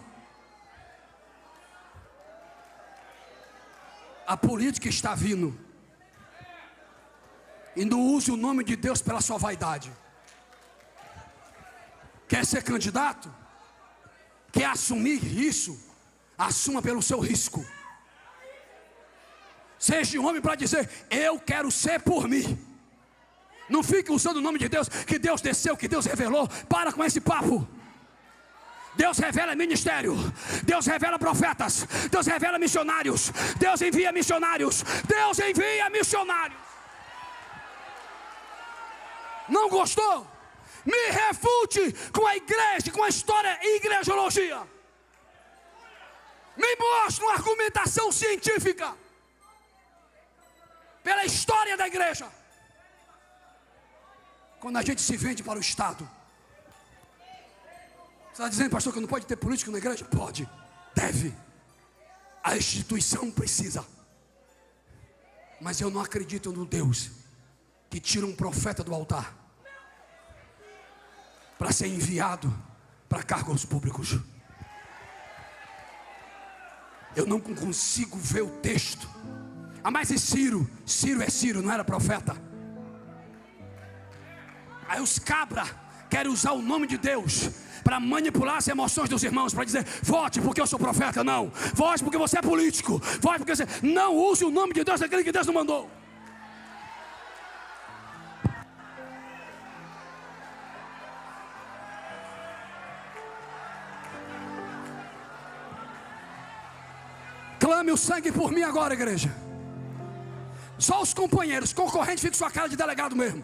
A política está vindo. E não use o nome de Deus pela sua vaidade. Quer ser candidato? Quer assumir isso? Assuma pelo seu risco. Seja um homem para dizer: eu quero ser por mim. Não fique usando o nome de Deus, que Deus desceu, que Deus revelou. Para com esse papo. Deus revela ministério, Deus revela profetas, Deus revela missionários, Deus envia missionários, Deus envia missionários. Não gostou? Me refute com a igreja, com a história e igrejologia. Me mostre uma argumentação científica pela história da igreja. Quando a gente se vende para o Estado, você está dizendo, pastor, que não pode ter político na igreja? Pode, deve. A instituição precisa. Mas eu não acredito no Deus que tira um profeta do altar para ser enviado para cargos públicos. Eu não consigo ver o texto. Ah, mas e Ciro? Ciro é Ciro, não era profeta. Aí os cabras querem usar o nome de Deus para manipular as emoções dos irmãos, para dizer: vote porque eu sou profeta. Não, vote porque você é político. Vote porque você... Não use o nome de Deus, aquele que Deus não mandou. Clame o sangue por mim agora, igreja. Só os companheiros, concorrentes, fiquem sua cara de delegado mesmo.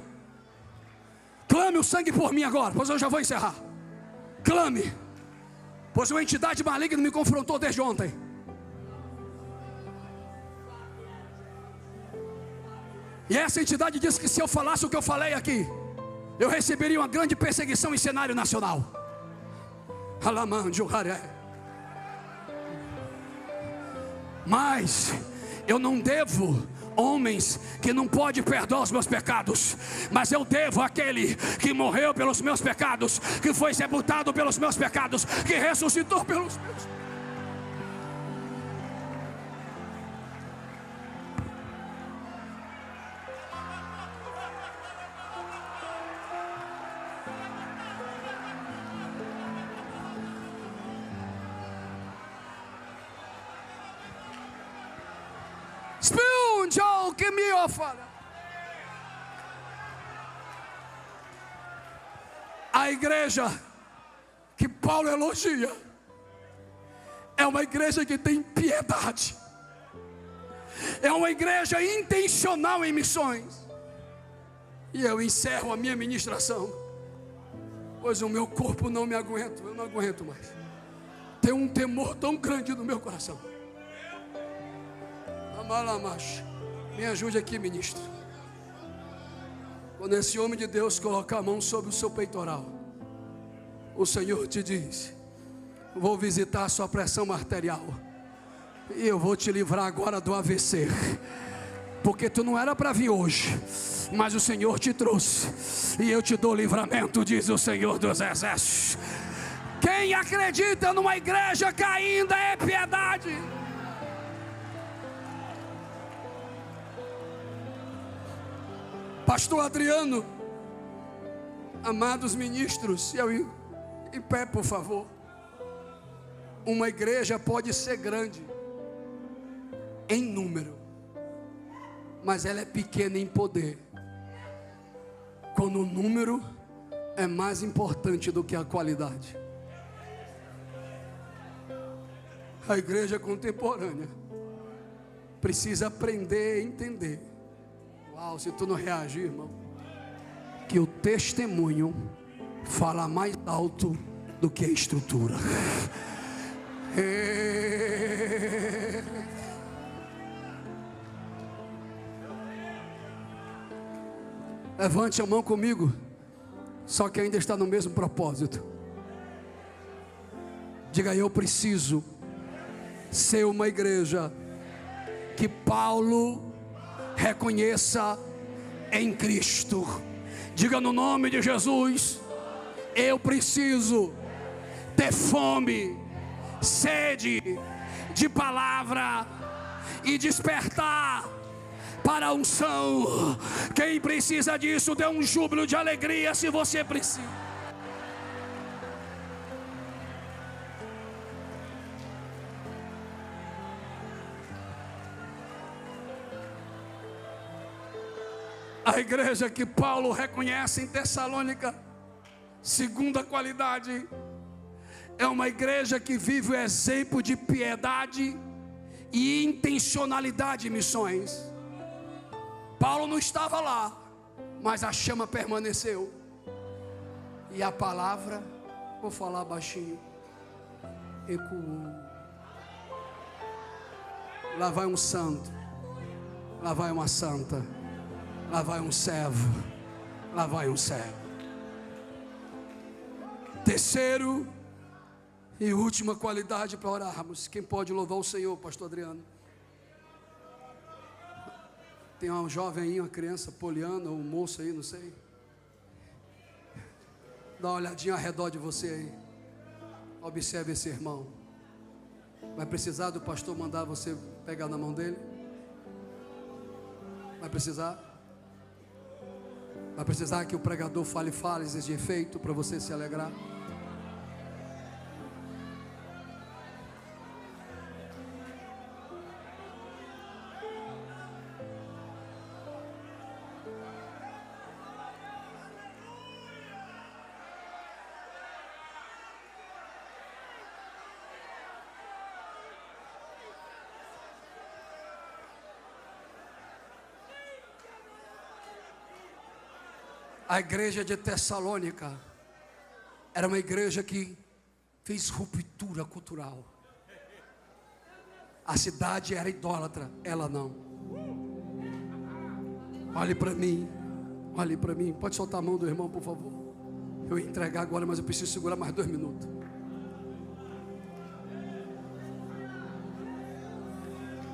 Clame o sangue por mim agora, pois eu já vou encerrar. Clame, pois uma entidade maligna me confrontou desde ontem. E essa entidade disse que se eu falasse o que eu falei aqui, eu receberia uma grande perseguição em cenário nacional. Mas eu não devo homens que não podem perdoar os meus pecados, mas eu devo àquele que morreu pelos meus pecados, que foi sepultado pelos meus pecados, que ressuscitou pelos meus pecados. Que me ofara. A igreja que Paulo elogia é uma igreja que tem piedade, é uma igreja intencional em missões. E eu encerro a minha ministração, pois o meu corpo não me aguenta, eu não aguento mais. Tem um temor tão grande no meu coração. Amalamash. Me ajude aqui, ministro. Quando esse homem de Deus colocar a mão sobre o seu peitoral, o Senhor te diz: vou visitar a sua pressão arterial, e eu vou te livrar agora do AVC, porque tu não era para vir hoje, mas o Senhor te trouxe, e eu te dou livramento, diz o Senhor dos Exércitos. Quem acredita numa igreja que ainda é piedade? Pastor Adriano, amados ministros, em pé, por favor. Uma igreja pode ser grande em número, mas ela é pequena em poder, quando o número é mais importante do que a qualidade. A igreja contemporânea precisa aprender a entender. Uau, se tu não reagir, irmão, que o testemunho fala mais alto do que a estrutura. Levante a mão comigo, só que ainda está no mesmo propósito. Diga: eu preciso ser uma igreja que Paulo reconheça em Cristo. Diga no nome de Jesus: eu preciso ter fome, sede de palavra e despertar para a unção. Quem precisa disso, dê um júbilo de alegria se você precisa. A igreja que Paulo reconhece em Tessalônica, segunda qualidade, é uma igreja que vive o exemplo de piedade e intencionalidade em missões. Paulo não estava lá, mas a chama permaneceu, e a palavra, vou falar baixinho, ecoou. Lá vai um santo, lá vai uma santa, lá vai um servo, lá vai um servo. Terceiro e última qualidade para orarmos. Quem pode louvar o Senhor, pastor Adriano? Tem um jovem aí, uma criança, Poliana, ou um moço aí, não sei. Dá uma olhadinha ao redor de você aí. Observe esse irmão. Vai precisar do pastor mandar você pegar na mão dele? Vai precisar? Vai precisar que o pregador fale falas de efeito para você se alegrar? A igreja de Tessalônica era uma igreja que fez ruptura cultural. A cidade era idólatra, ela não. Olhe para mim. Olhe para mim. Pode soltar a mão do irmão, por favor. Eu ia entregar agora, mas eu preciso segurar mais 2 minutos.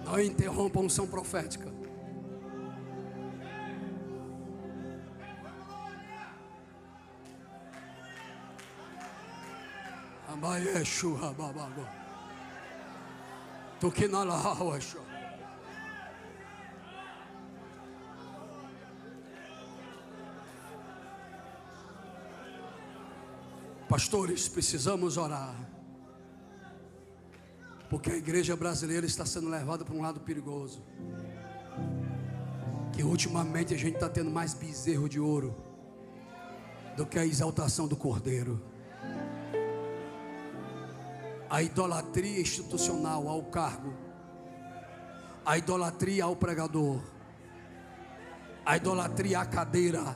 Não interrompa a unção profética. Amayeshu babago. Tukinala hawasho. Pastores, precisamos orar, porque a igreja brasileira está sendo levada para um lado perigoso. Que ultimamente a gente está tendo mais bezerro de ouro do que a exaltação do Cordeiro. A idolatria institucional ao cargo, a idolatria ao pregador, a idolatria à cadeira,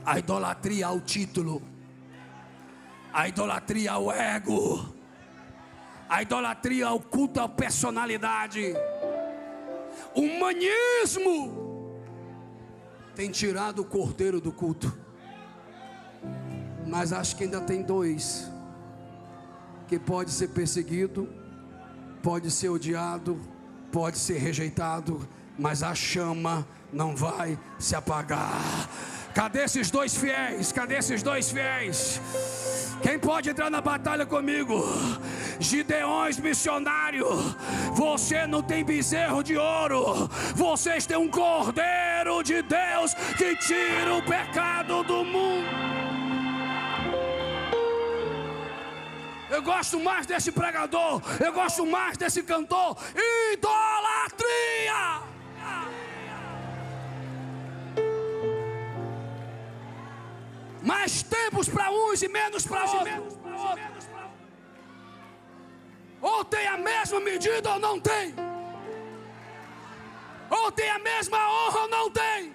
a idolatria ao título, a idolatria ao ego, a idolatria ao culto à personalidade, o humanismo tem tirado o Cordeiro do culto. Mas acho que ainda tem 2 que pode ser perseguido, pode ser odiado, pode ser rejeitado, mas a chama não vai se apagar. Cadê esses 2 fiéis? Cadê esses 2 fiéis? Quem pode entrar na batalha comigo? Gideões missionário. Você não tem bezerro de ouro, vocês têm um Cordeiro de Deus que tira o pecado do mundo. Eu gosto mais desse pregador, eu gosto mais desse cantor. Idolatria. Mais tempos para uns e menos para outros. Ou tem a mesma medida ou não tem. Ou tem a mesma honra ou não tem.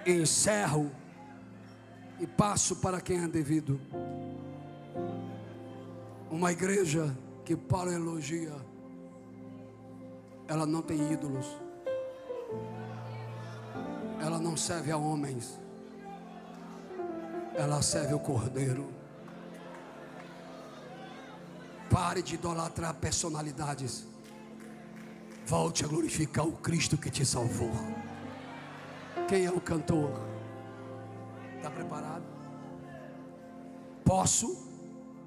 Encerro e passo para quem é devido. Uma igreja que para elogia, ela não tem ídolos. Ela não serve a homens, ela serve o Cordeiro. Pare de idolatrar personalidades. Volte a glorificar o Cristo que te salvou. Quem é o cantor? Está preparado? Posso?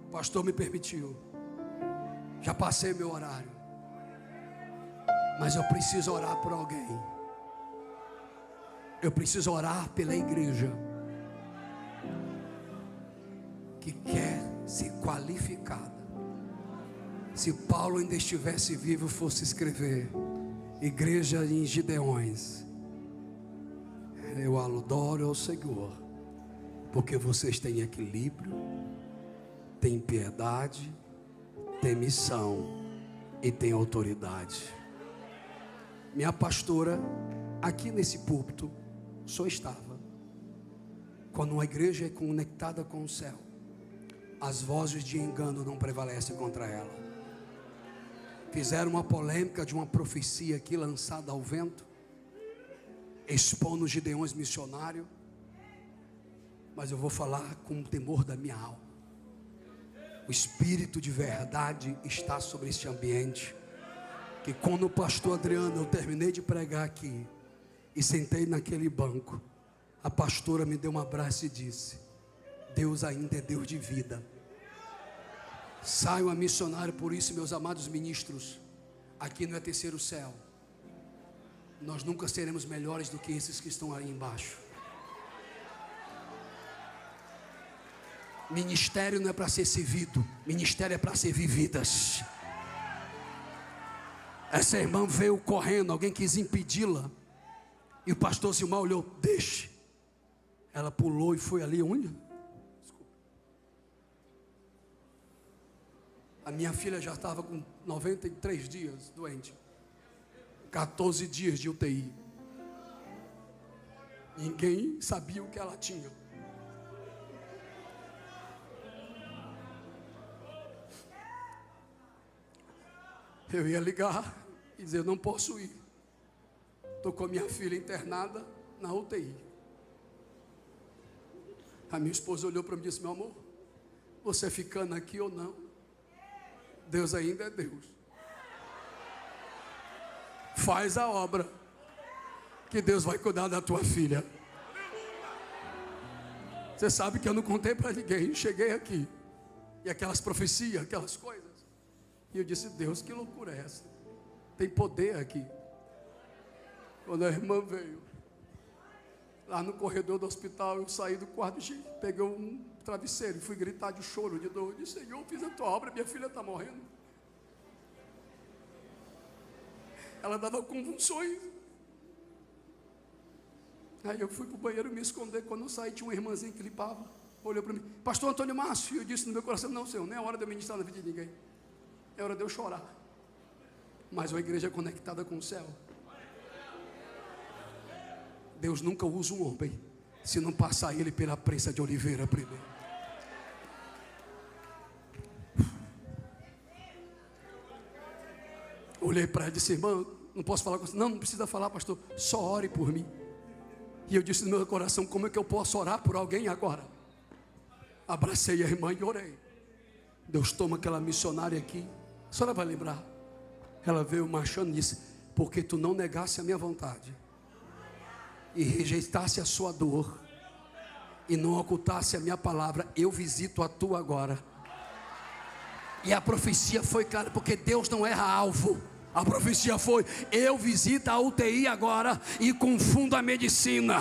O pastor me permitiu. Já passei meu horário. Mas eu preciso orar por alguém. Eu preciso orar pela igreja que quer ser qualificada. Se Paulo ainda estivesse vivo, fosse escrever igreja em Gideões, eu adoro ao Senhor, porque vocês têm equilíbrio, têm piedade, têm missão e têm autoridade. Minha pastora, aqui nesse púlpito, só estava. Quando uma igreja é conectada com o céu, as vozes de engano não prevalecem contra ela. Fizeram uma polêmica de uma profecia aqui lançada ao vento, expondo os Gideões missionários, mas eu vou falar com o temor da minha alma. O Espírito de verdade está sobre este ambiente, que quando o pastor Adriano, eu terminei de pregar aqui e sentei naquele banco, a pastora me deu um abraço e disse: Deus ainda é Deus de vida. Saiam a missionário. Por isso, meus amados ministros, aqui no terceiro céu, nós nunca seremos melhores do que esses que estão aí embaixo. Ministério não é para ser servido, ministério é para ser vividas. Essa irmã veio correndo, alguém quis impedi-la, e o pastor Zilmar olhou: deixe. Ela pulou e foi ali. Onde? A minha filha já estava com 93 dias doente, 14 dias de UTI. Ninguém sabia o que ela tinha. Eu ia ligar, e dizer: eu não posso ir, estou com a minha filha internada na UTI. A minha esposa olhou para mim e disse: meu amor, você ficando aqui ou não, Deus ainda é Deus. Faz a obra, que Deus vai cuidar da tua filha. Você sabe que eu não contei para ninguém. Cheguei aqui, e aquelas profecias, aquelas coisas, e eu disse: Deus, que loucura é essa? Tem poder aqui. Quando a irmã veio, lá no corredor do hospital, eu saí do quarto, peguei um travesseiro e fui gritar de choro, de dor. Eu disse: Senhor, eu fiz a tua obra, minha filha está morrendo. Ela dava convulsões. Aí eu fui para o banheiro me esconder. Quando eu saí, tinha uma irmãzinha que limpava, olhou para mim: pastor Antônio Márcio. Eu disse no meu coração: não, Senhor, não é hora de eu ministrar na vida de ninguém, é hora de eu chorar. Mas uma igreja conectada com o céu. Deus nunca usa um homem se não passar ele pela prensa de oliveira primeiro. Olhei para ela e disse: irmã, não posso falar com você. Não, não precisa falar, pastor, só ore por mim. E eu disse no meu coração: como é que eu posso orar por alguém agora? Abracei a irmã e orei. Deus toma aquela missionária aqui. A senhora vai lembrar. Ela veio marchando e disse: porque tu não negasse a minha vontade e rejeitasse a sua dor e não ocultasse a minha palavra, eu visito a tua agora. E a profecia foi clara, porque Deus não erra alvo. A profecia foi: eu visito a UTI agora e confundo a medicina.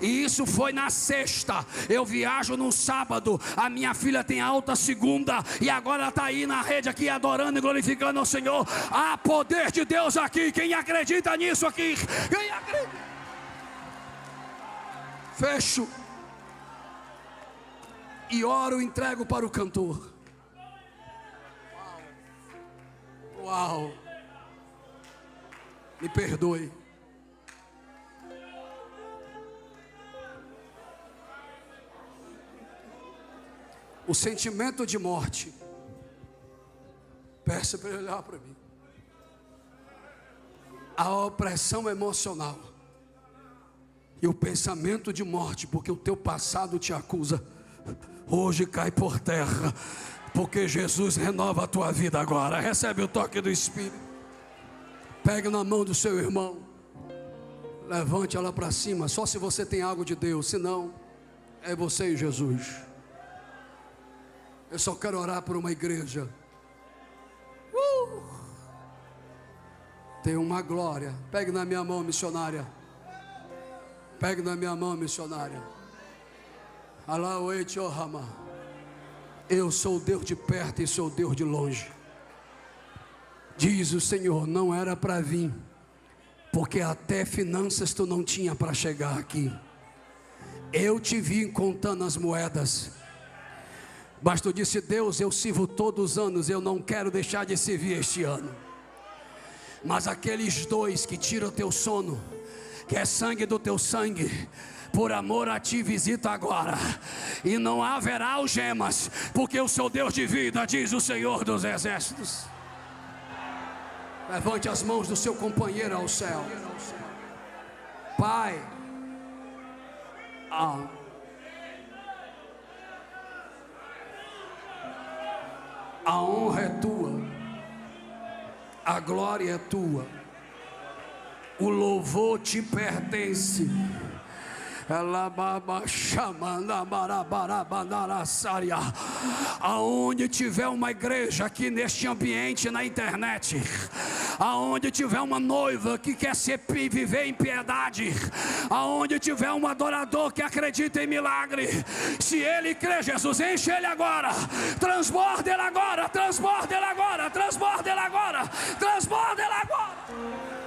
E isso foi na sexta. Eu viajo no sábado. A minha filha tem alta segunda. E agora ela está aí na rede aqui, adorando e glorificando ao Senhor. Há poder de Deus aqui. Quem acredita nisso aqui? Quem acredita? Fecho e oro, entrego para o cantor. Uau! Me perdoe. O sentimento de morte. Peça para ele olhar para mim. A opressão emocional. E o pensamento de morte, porque o teu passado te acusa, hoje cai por terra. Porque Jesus renova a tua vida agora. Recebe o toque do Espírito. Pegue na mão do seu irmão, levante ela para cima. Só se você tem algo de Deus, senão é você e Jesus. Eu só quero orar por uma igreja. Tem uma glória. Pegue na minha mão, missionária. Pegue na minha mão, missionária. Eu sou o Deus de perto e sou o Deus de longe. Diz o Senhor: não era para vir, porque até finanças tu não tinha para chegar aqui. Eu te vi contando as moedas. Mas tu disse: Deus, eu sirvo todos os anos, eu não quero deixar de servir este ano. Mas aqueles dois que tiram o teu sono, que é sangue do teu sangue, por amor a ti visita agora. E não haverá algemas, porque eu sou Deus de vida, diz o Senhor dos Exércitos. Levante as mãos do seu companheiro ao céu. Pai, a honra é tua, a glória é tua, o louvor te pertence. Aonde tiver uma igreja aqui neste ambiente, na internet, aonde tiver uma noiva que quer viver em piedade, aonde tiver um adorador que acredita em milagre, se ele crê, Jesus, enche ele agora, transborda ele agora, transborda ele agora, transborda ele agora, transborda ele agora.